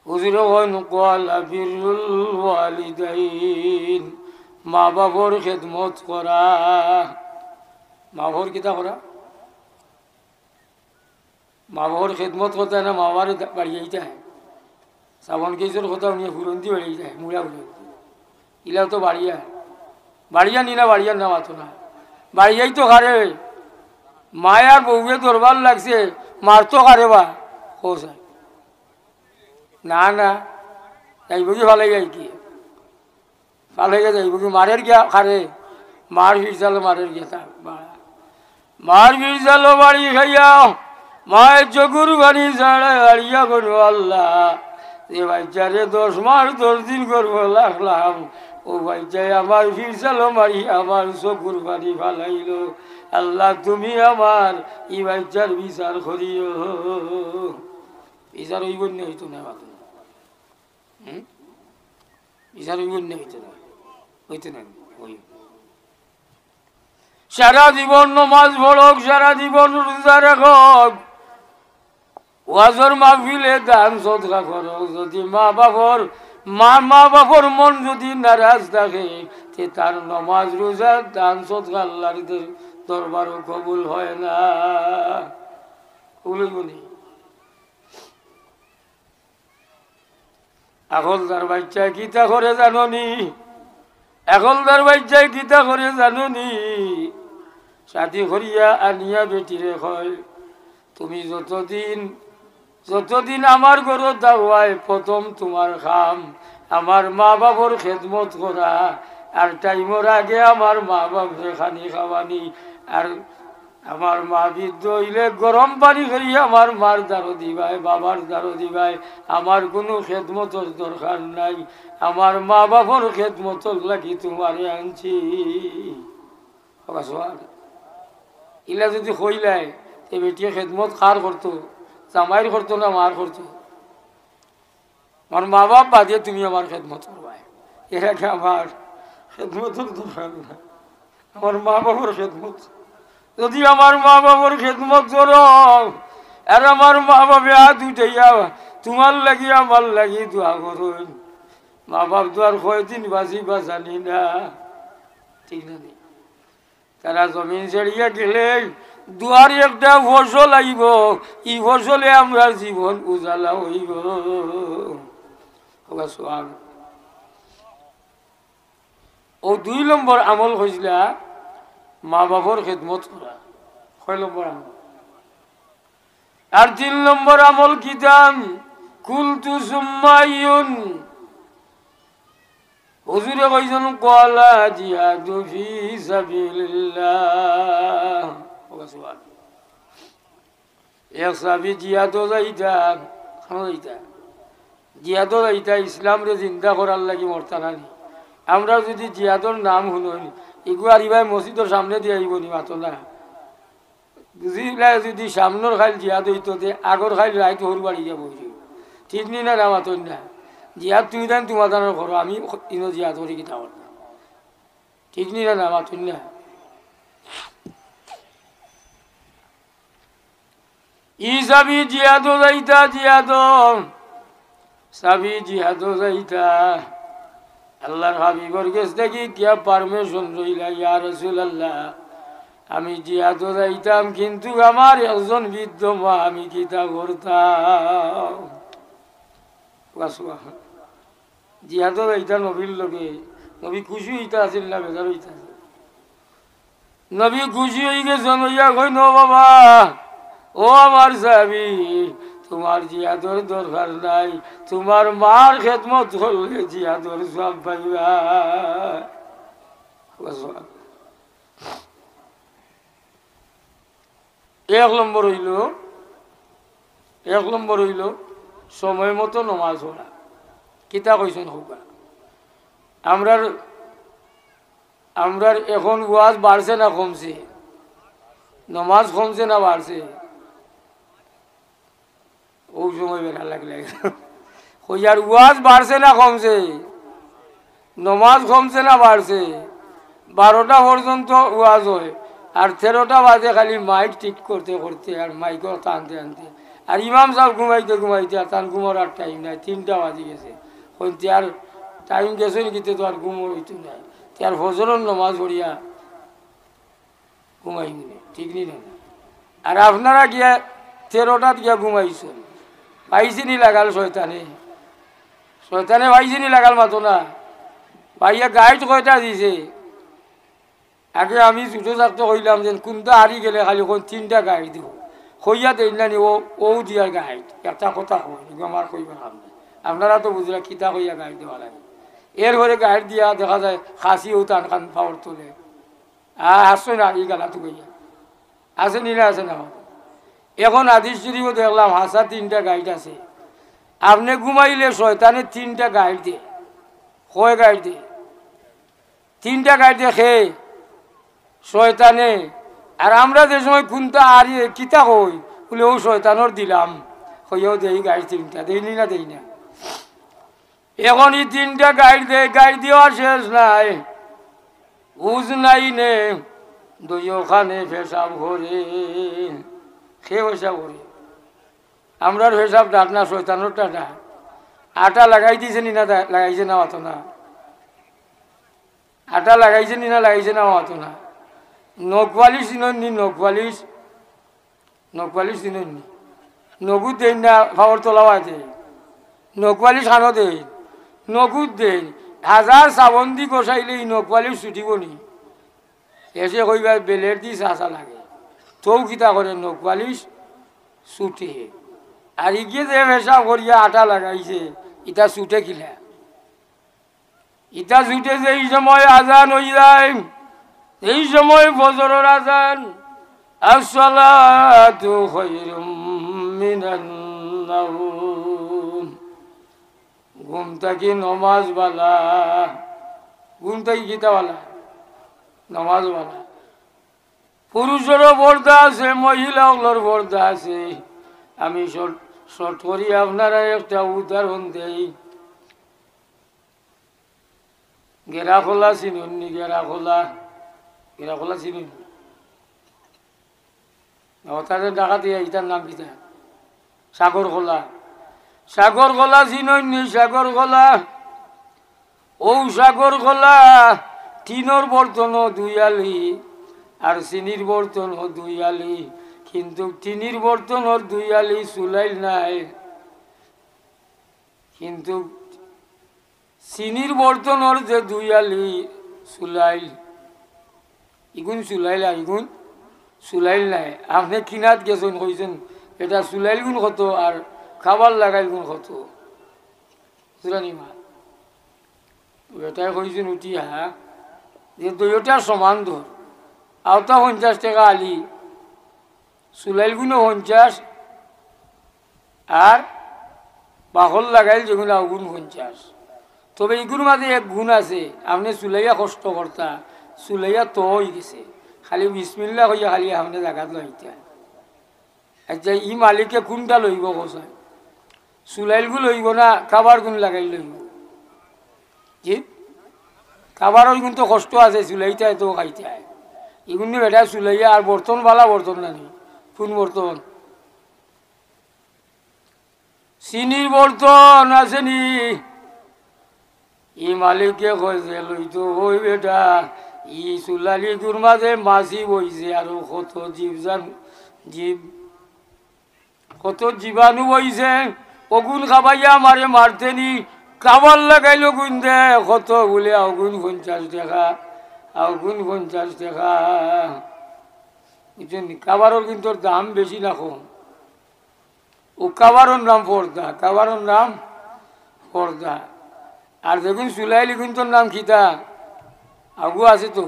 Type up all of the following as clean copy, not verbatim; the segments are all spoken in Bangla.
হুজুরে কইন ক্বালা বিরুল ওয়ালিদাইন, মা বাবার খেদমত করা। মা বাবার কিতা করা? মা বাবার খেদমত করতে না, মা বাবার বাড়িয়ে যায় শ্রাবণ কেশর কথা উনি ফুরন্তি বাড়িয়ে যায় মুড়া ফুরন্তি ইলাও তো বাড়িয়া বাড়িয়া নি না, বাড়িয়ার নাম আতো না, বাড়িয়াই তো কারে মায়ার বউয়ে দরবার লাগছে, মারতো কারে বা হোসা না না, যাইব কি ভালো যাই কি ভালো গে যাইব কি মারের গিয়া খারে, মার ফিরসালো মারের গিয়া তা মার ফিরসালো বাড়ি খাইয়া মায়ের চকুর বাড়ি ছাড়া দাঁড়িয়া করবো আল্লাহ, এ বাচ্চারে 10 মাস 10 দিন করবো লাগলাম, ও বাচ্চায় আমার ফিরসালো মারি আমার চকুর বাড়ি ফালাইল, আল্লাহ তুমি আমার ই বাচ্চার বিচার করিও। বিচার হইব না হইতো না, বিচার হইব না হইতো না, হইতো না ওই সারা জীবন নমাজ পড়ক, সারা জীবন রোজা রাখক, ওয়াজর মাহফিলে দান সদকা করক, যদি মা বাবার মন যদি নারাজ থাকে তে তার নমাজ রোজা দান সদকা আল্লাহর দরবারও কবুল হয় না। কবুল হইব নি? এখনকার বাচ্চায় গীতা করে জাননি, এখনকার বাচ্চায় গীতা করে জাননি, সাথী করিয়া আনিয়া বেটিরে হয় তুমি যতদিন আমার ঘরত দাওয়ায় প্রথম তোমার খাম আমার মা বাবার খেদমত করা, আর টাইমর আগে আমার মা বাপরে খানি খাওয়ানি, আর আমার মা বৃদ্ধ হইলে গরম পানি করিয়া আমার মার দ্বারো দিবাই বাবার দ্বারো দিবাই, আমার কোনো খেদমতর দরকার নাই, আমার মা বাবার খেদমতর লাগি তোমারে আনছি। ইলা যদি কইলাই এ বেটিয়ে খেদমত কার করতো, জামাইর করতো না মার করতো? আমার মা বাপ বাদিয়ে তুমি আমার খেদমত করবাই, এর আগে আমার খেদমতর দরকার না, আমার মা বাবার খেদমত। যদি আমার মা বাবার খেদমত করো আর আমার মা বাবা হাত উঠাইয়া তোমার লাগি আমার লাগি দোয়া করুন, মা বাপ তো আর কয়দিন বাঁচিবা জানি না, ঠিক না? তারা জমিন ছেড়িয়া গেলে দুয়ার একটা ফসল আইব, ই ফসলে আমরা জীবন উজালা হইব। ও 2 নম্বর আমল হয়েছিল মা বাবার খেদমত করা, 6 নম্বর আমল। আর 3 নম্বর আমল কি দাম? কুলতু সুম্মাইয়ুন, হুজুরে কইছেন ক্বালা জিহাদু ফি সাবিলিল্লাহ। এক সাহাবী জিহাদও যাইতা, জিহাদও যাইতা ইসলাম রে জিন্দা করার লাগি মরতা নানি। আমরা যদি জিহাদর নাম শুনুন এগুলো আরিবাই মসজিদের সামনে দিয়ে আইব নি মাতো না, বুঝিলা যদি সামনের খাইল জিহাদ হইতো আগর খাইল রাইত হর বাড়ি যাব, ঠিক নি না মাতো না। জিহাদ তুমি দেন তোমার দানের করো, আমি ইনো জিহাদ করি কিতা করতাম, ঠিক নি না মাতুন না। ই সাবি জিহাদও যাইতা, সাবি জিহাদও যাইতা, আল্লাহর হাবিবর কাছ থেকে কিয়া পারমিশন রইলা, ইয়া রাসূলুল্লাহ আমি জিহাদও যাইতাম কিন্তু আমার একজন বৃদ্ধ মা, আমি কিতা করতাম? জিহাদও যাইতা নবীর লগে, নবী খুশি হইতা আছিল না বেজার হইতা? নবী খুশি হয়ে গেছেন, হইয়া কই ন বাবা ও আমার সাহাবী তোমার জিহাদর দরকার নাই, তোমার মার খেদমত করলে জিহাদর সব পাইবা। 1 নম্বর হইল সময় মতো নমাজ পড়া। কিতা কইছেন হোক, আমরার এখন ওয়াজ বাড়ছে না কমছে? নমাজ কমছে না বাড়ছে? ওই সময় বেড়া লাগলে কইয়ার ওয়াজ বাড়ছে না কমছে? নমাজ কমছে না বাড়ছে? 12টা পর্যন্ত ওয়াজ হয় আর 13টা বাজে খালি মাইক ঠিক করতে করতে আর মাইক টানতে আনতে আর ইমাম সাহেব ঘুমাইতে ঘুমাইতে আর তার ঘুমোর আর টাইম নাই, 3টা বাজি গেছে। হইতে আর টাইম গেছে কিন্তু তো আর ঘুম হইতো নাই, তার ফজরের নমাজ পড়িয়া ঘুমাই মনে ঠিক নি না। আর আপনারা গিয়া 13টাত গিয়া ঘুমাইছেন, পাইছিনি লাগাল শয়তানে, শয়তানে পাইছিনি লাগাল মাতো না পাইয়া গাইড কয়টা দিছে। আগে আমি ছোটো থাকতে কইলাম যে কোনটা হারি গেলে খালি 3টা গাইড দিব, কইয়া দেন না ও দিয়ার গাইড একটা কথা কই আমার কইবার কাম নাই। আপনারা তো বুঝলা কিতা কইয়া গাইড দেওয়া লাগে। এর ঘরে গাইড দিয়া দেখা যায় খাসিও টান খান পাওয়ার তোলে। আসছে না এই গালা তো কইয়া আছে নিলে আছে না। এখন হাদিস শরীফও দেখলাম হাসা 3টা গাইড আছে। আপনি ঘুমাইলে শয়তানে 3টা গাইড দে, কয় গাইড দে? 3টা গাইড দেখে শয়তানে। আর আমরা যে সময় কোনটা আর কিতা কই বলে ও শয়তানোর দিলাম, হইয়াও দেই গাইড 3টা দেইনি না দেই না। এখন এই 3টা গাইড দে, গাইড দেওয়ার শেষ নাই, বুঝ নাই নে দইখানে পেশাব করে খেয়ে পেশাব করে। আমরার পেশাব ডাক না, শয়তানোরটা ডাক। আটা লাগাই দিয়েছে নি না লাগাইছে না অত না, আটা লাগাইছে নি না লাগাইছে না অত না। নখবালিশ চিনি, নখবালিশ নখবালিশ চিনি, নগুদ দেন না খাবার তোলাও আছে, নখবালিশ খানো দেন, নগুদ দেন। 1000 সাবন দি কষাইলে এই নখবালিশ ছুটিব নি? এসে কইবা বেলের দি চাষা লাগে, তৌ কিতা করে নখবালিশ ছুটে। আর ইগে যে পেশাব করিয়া আটা লাগাইছে ইটা ছুটে কিলা? ইটা ছুটে যে এই সময় আজান হয়ে যায়, এই সময় ফজরের আজান, আসসালাতু খায়রুম মিনান নাওম। ঘুম থাকি নমাজ বালা, ঘুম থাকি কিতা বালা? নমাজ বালা। পুরুষেরও পর্দা আছে, মহিলাগুলোর পর্দা আছে। আমি শর্ট করি আপনারা একটা উদাহরণ দেই। গেরা খোলা চিনুননি? গেরা খোলা, গেরা খোলা চিনুন? তাদের ডাকা দিয়ে এটার নাম কিতা? সাগর খোলা। সাগর খোলা চিনুননি? সাগর খোলা, ও সাগর খোলা টিনের বর্তনও 2 আলি আর চিনির বর্তনও 2 আলি, কিন্তু টিনির বর্তনের 2 আলি চুলাইল নাই, কিন্তু চিনির বর্তনের যে 2 আলি চুলাইল, ইগুন চুলাইল আর ইগুন চুলাইল নাই। আপনি কিনাত গেছেন কইছেন এটা চুলাইল গুণ কত আর খাবার লাগাইল গুণ কত, বুঝলানি মা? এটাই কইছেন উঠিয়া যে 2টা সমান ধর, আওতা 50 টাকা আলি, চুলাইল গুণও 50 আর বাহল লাগাইল যেগুলো আগুন 50। তবে এগুলোর মাঝে এক গুণ আছে, আপনি চুলাইয়া কষ্ট করতা, চুলাইয়া তো হয়ে গেছে, খালি বিসমিল্লাহ হইয়া খালি আপনি জায়গাত লইতা। আচ্ছা ই মালিকে কোনটা লইব কোথায়? চুলাইল গুণ লইব না খাবার গুণ লাগাই লইব? কি খাবারের কিন্তু কষ্ট আছে, চুলাইতে তো খাইতে হয়। এগুলো বেটা চুলাইয়া আর বর্তন বালা বর্তন নানি, কোন বর্তন? চিনির বর্তন আছে নি? ই মালিকে কইছে লইতো ওই বেটা ই চুলালি গুর মাঝে মাছি বইছে আর কত কত জীবাণু বইছে, অগুন খাবাইয়া মারে মারতেনি, খাবার লাগাইল গুণ দে কত বলে আগুন 50 টাকা, আগুন 50 টাকা। বুঝছেন? খাবারের কিন্তু দাম বেশি না কম। ও খাবারের নাম পর্দা, খাবারের নাম পর্দা। আর দেখুন চুলাইল কিন্তু নাম কিতা? আগু আছে তো,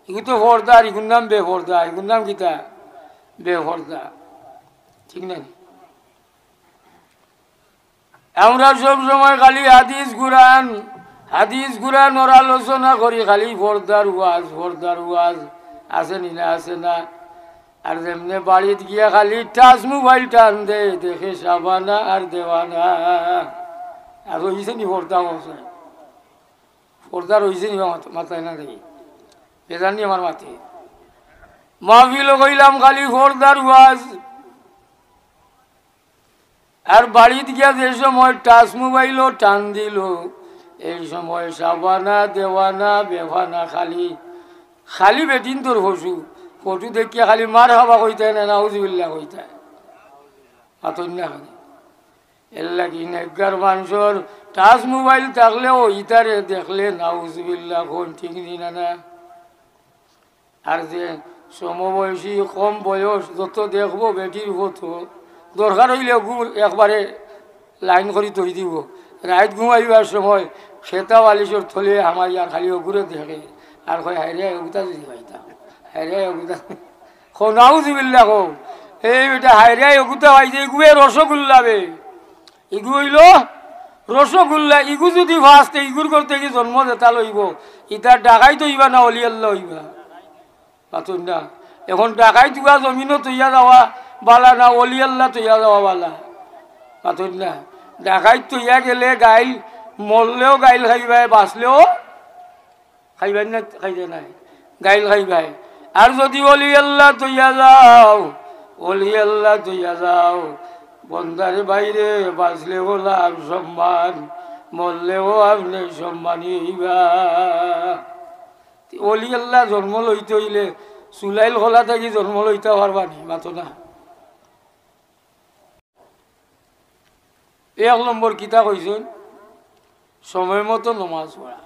এগুলো তো পর্দা, আর এগুলোর নাম বেপর্দা, এগুলোর নাম কিতা? বেপর্দা, ঠিক না? আমরা সব সময় খালি হাদিস কুরআন ওর আলোচনা করি, খালি পর্দার ওয়াজ, পর্দার ওয়াজ আছে নি না? আছে না? আর যেমনি বাড়িতে গিয়া খালি টাচ মোবাইল টান দে, দেখে সাবানা আর দেওয়ানা। আর রয়েছে নি পর্দা? মশাই পর্দা রয়েছে নি মাথায় না? দেখি বেজানি আমার মাথায় মাহফিল কইলাম খালি পর্দার ওয়াজ, আর বাড়িতে গিয়া যে সময় টাচ মোবাইলও টান দিল, এই সময় সাবানা দেওয়ানা বেভানা খালি খালি বেটিন তোর ফটু দেখিয়া খালি মার হাবা কইতায় না নাউজুবিল্লাহ কইতায় আতন না খালি। এর লাগি নেগার মানুষের টাচ মোবাইল থাকলেও ইতারে দেখলে নাউজুবিল্লাহ কোন ঠিক নিনা না। আর যে সমবয়সী কম বয়স যত দেখবো বেটির ফটো দরকার হইলে একবারে লাইন করে তৈ দিব। রাত ঘুমাইবার সময় খেতা বালিশর থলে আমার ইয়ার খালি অগুরে দেখে আর কয় হাইরে এগুতা যদি পাইতাম, হাইরে এগুতা নাউজুবিল্লাহ কো এই বেটা হাইরে এগুতা পাইছে এগুয়ে রসগোল্লা বে, ইগু হইল রসগোল্লা। ইগু যদি ফার্স্টে ইগুর করতে কি জন্ম দেতা লইব, ইতার ডাকাই তো ইবা না অলি আল্লাহ হইবা পাতুন না। এখন ডাকাই তুয়া জমিনও তৈয়া যাওয়া বালা না অলি আল্লাহ তৈয়া যাওয়া বালা পাতুন না। ডাকাই তৈয়া গেলে গাইল মরলেও গাইল খাইবাই, বাঁচলেও খাইবাই না খাইতে নাই গাইল খাইবাই। আর যদি অলি আল্লাহ তৈয়া যাও, অলি আল্লাহ তৈয়া যাও বন্দার বাইরে বাঁচলেও লাভ সম্মান, মরলেও আপনি সম্মানী হইবা। অলি আল্লাহ জন্ম লইতে হইলে চুলাইল খোলা থাকি জন্ম লইতে পারবানি মাতো না। 1 নম্বর কিতা কইছেন সময় মতো নমাজ পড়া।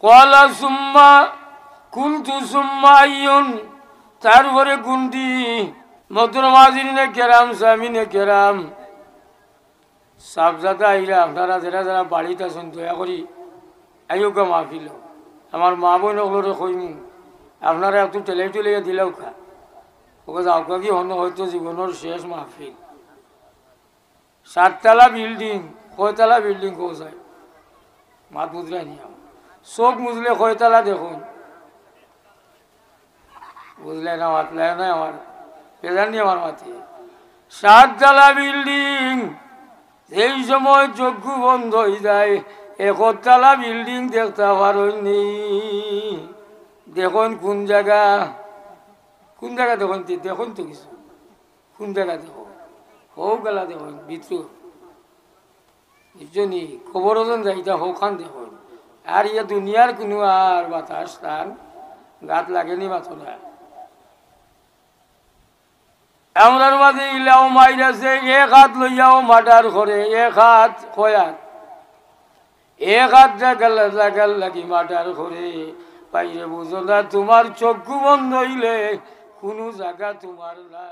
কলা সুম্মা কুন্তু সুম্মা আইয়ুন, তারপরে কুন্তি মধুরমাজিনে কেরাম সামিনে কেরাম সাবজাদা আইলা আপনারা যারা যারা বাড়িতে আছেন দয়া করি আইয়োগা মাহফিল। আমার মা বোন ওগুলোরে কইনি আপনারা একটু টেলে টেলে দিলেও খা ওকে যাওকা কি হন হয়তো জীবনের শেষ মাহফিল। 7 তলা বিল্ডিং, কয়তলা বিল্ডিং কোথায় মাত মুজরাই নি চোখ মুজলে কয়তলা দেখুন বুঝলে না, মাতলে না আমার পেজানি আমার মাতি 7 তলা বিল্ডিং। এই সময় চক্ষু বন্ধ হয়ে যায়, 1 তলা বিল্ডিং দেখতে পারেননি। দেখুন কোন জায়গা দেখুন দেখুন তো কিছু কোন জায়গা দেখো হোক গেলা দেখুন ভিতর বুঝছনি খবর ওজন যাইতা হোখান দেখুন। আর ইয়ে দুনিয়ার কোনো আর বাতাস তার গাত লাগেনি মাথা। আমরার মাঝে ইলাও মাইরাছে 1 হাত লইয়াও মাটার করে 1 হাত কয়াত 1 হাত জাগাল লাগি মাটার করে পাইরে বুঝো না। তোমার চক্ষু বন্ধ হইলে কোনো জায়গা তোমার না।